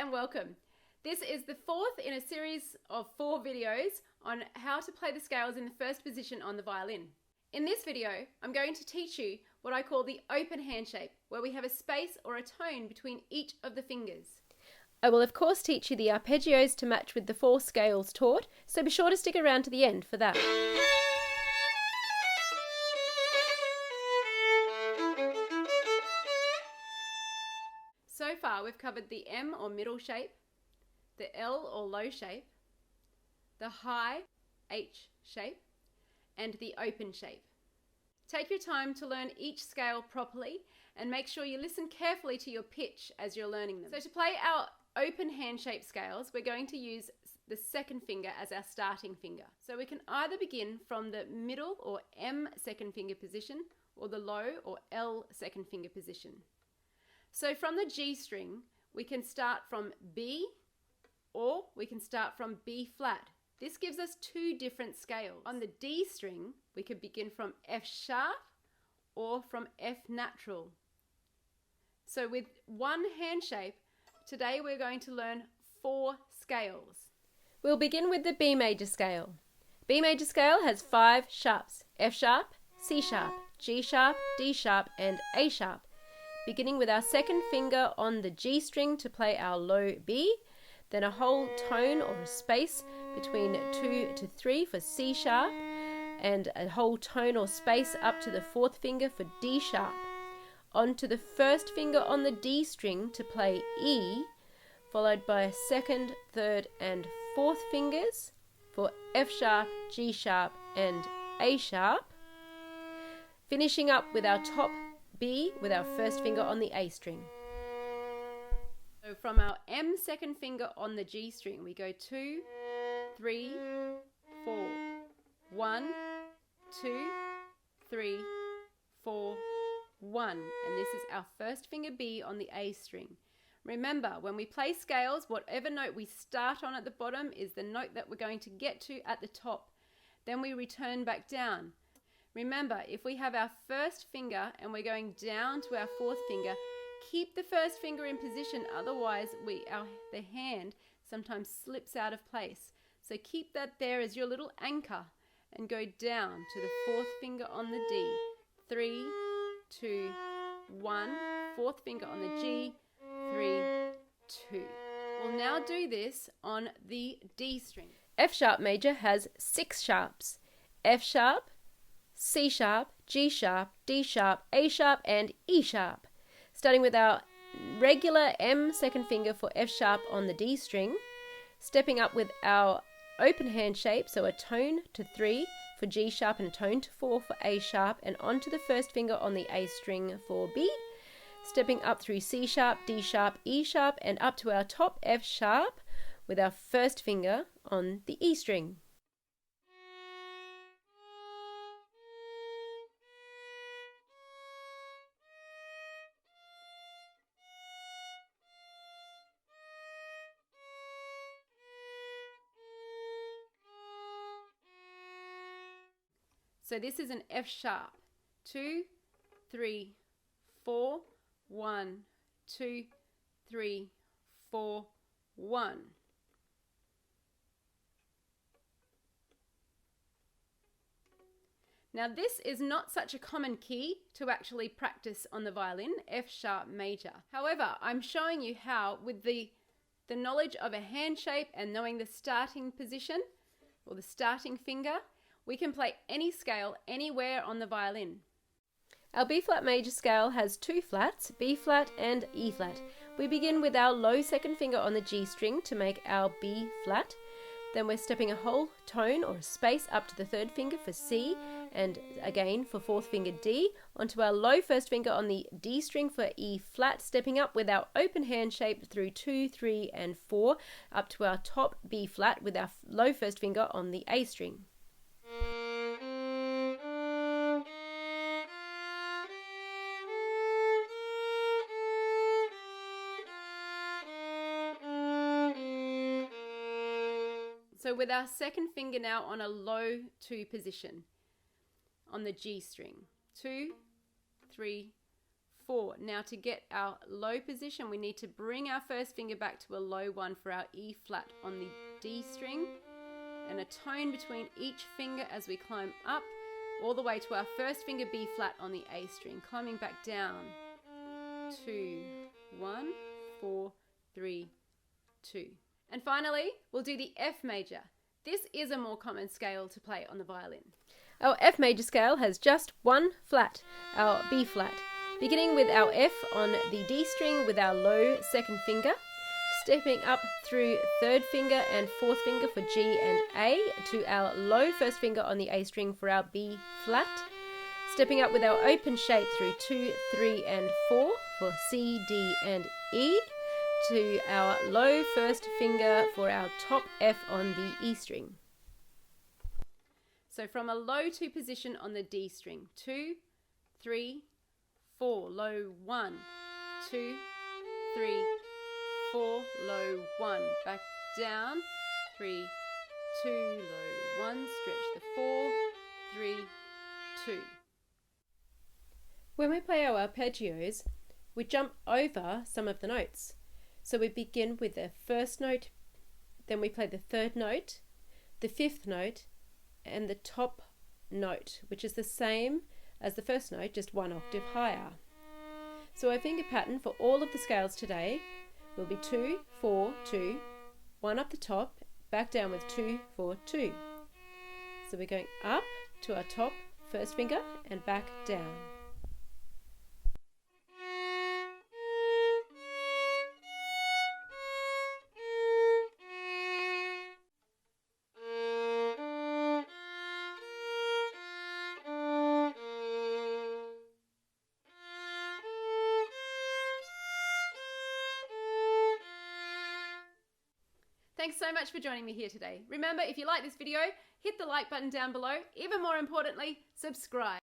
and welcome. This is the fourth in a series of 4 videos on how to play the scales in the first position on the violin. In this video, I'm going to teach you what I call the open hand shape, where we have a space or a tone between each of the fingers. I will of course teach you the arpeggios to match with the 4 scales taught, so be sure to stick around to the end for that. So far we've covered the M or middle shape, the L or low shape, the high H shape, and the open shape. Take your time to learn each scale properly and make sure you listen carefully to your pitch as you're learning them. So to play our open hand shape scales, we're going to use the second finger as our starting finger. So we can either begin from the middle or M second finger position or the low or L second finger position. So from the G string, we can start from B or we can start from B flat. This gives us 2 different scales. On the D string, we could begin from F sharp or from F natural. So with one hand shape, today we're going to learn 4 scales. We'll begin with the B major scale. B major scale has 5 sharps: F sharp, C sharp, G sharp, D sharp, and A sharp. Beginning with our second finger on the G string to play our low B, then a whole tone or a space between 2 to 3 for C sharp, and a whole tone or space up to the 4th finger for D sharp. Onto the first finger on the D string to play E, followed by a 2nd, 3rd, and 4th fingers for F sharp, G sharp, and A sharp. Finishing up with our top B with our first finger on the A string. So from our M second finger on the G string, we go 2, 3, 4, 1, 2, 3, 4, 1. And this is our first finger B on the A string. Remember, when we play scales, whatever note we start on at the bottom is the note that we're going to get to at the top. Then we return back down. Remember, if we have our first finger and we're going down to our 4th finger, keep the first finger in position, otherwise the hand sometimes slips out of place. So keep that there as your little anchor and go down to the 4th finger on the D. 3, 2, 1, 4th finger on the G, 3, 2. We'll now do this on the D string. F sharp major has 6 sharps: F sharp, C sharp, G sharp, D sharp, A sharp, and E sharp. Starting with our regular M second finger for F sharp on the D string, stepping up with our open hand shape, so a tone to 3 for G sharp and a tone to 4 for A sharp, and onto the first finger on the A string for B, stepping up through C sharp, D sharp, E sharp, and up to our top F sharp with our first finger on the E string. So this is an F sharp. 2, 3, 4, 1, 2, 3, 4, 1. Now this is not such a common key to actually practice on the violin, F sharp major. However, I'm showing you how, with the knowledge of a hand shape and knowing the starting position or the starting finger, we can play any scale anywhere on the violin. Our B flat major scale has 2 flats, B flat and E flat. We begin with our low second finger on the G string to make our B flat. Then we're stepping a whole tone or a space up to the 3rd finger for C, and again for 4th finger D, onto our low first finger on the D string for E flat, stepping up with our open hand shape through 2, 3, and 4, up to our top B flat with our low first finger on the A string. So with our second finger now on a low 2 position on the G string. 2, 3, 4. Now to get our low position, we need to bring our first finger back to a low 1 for our E flat on the D string, and a tone between each finger as we climb up all the way to our first finger B flat on the A string, climbing back down. 2, 1, 4, 3, 2. And finally, we'll do the F major. This is a more common scale to play on the violin. Our F major scale has just one flat, our B flat, beginning with our F on the D string with our low second finger, stepping up through third finger and fourth finger for G and A to our low first finger on the A string for our B flat, stepping up with our open shape through 2, 3 and 4 for C, D and E, to our low first finger for our top F on the E string. So from a low 2 position on the D string, 2, 3, 4, low 1, 2, 3, 4, low 1, back down, 3, 2, low 1, stretch the 4, 3, 2. When we play our arpeggios, we jump over some of the notes. So we begin with the first note, then we play the third note, the fifth note, and the top note, which is the same as the first note, just 1 octave higher. So our finger pattern for all of the scales today will be 2, 4, 2, 1 up the top, back down with 2, 4, 2. So we're going up to our top first finger and back down. Thanks so much for joining me here today. Remember, if you like this video, hit the like button down below. Even more importantly, subscribe.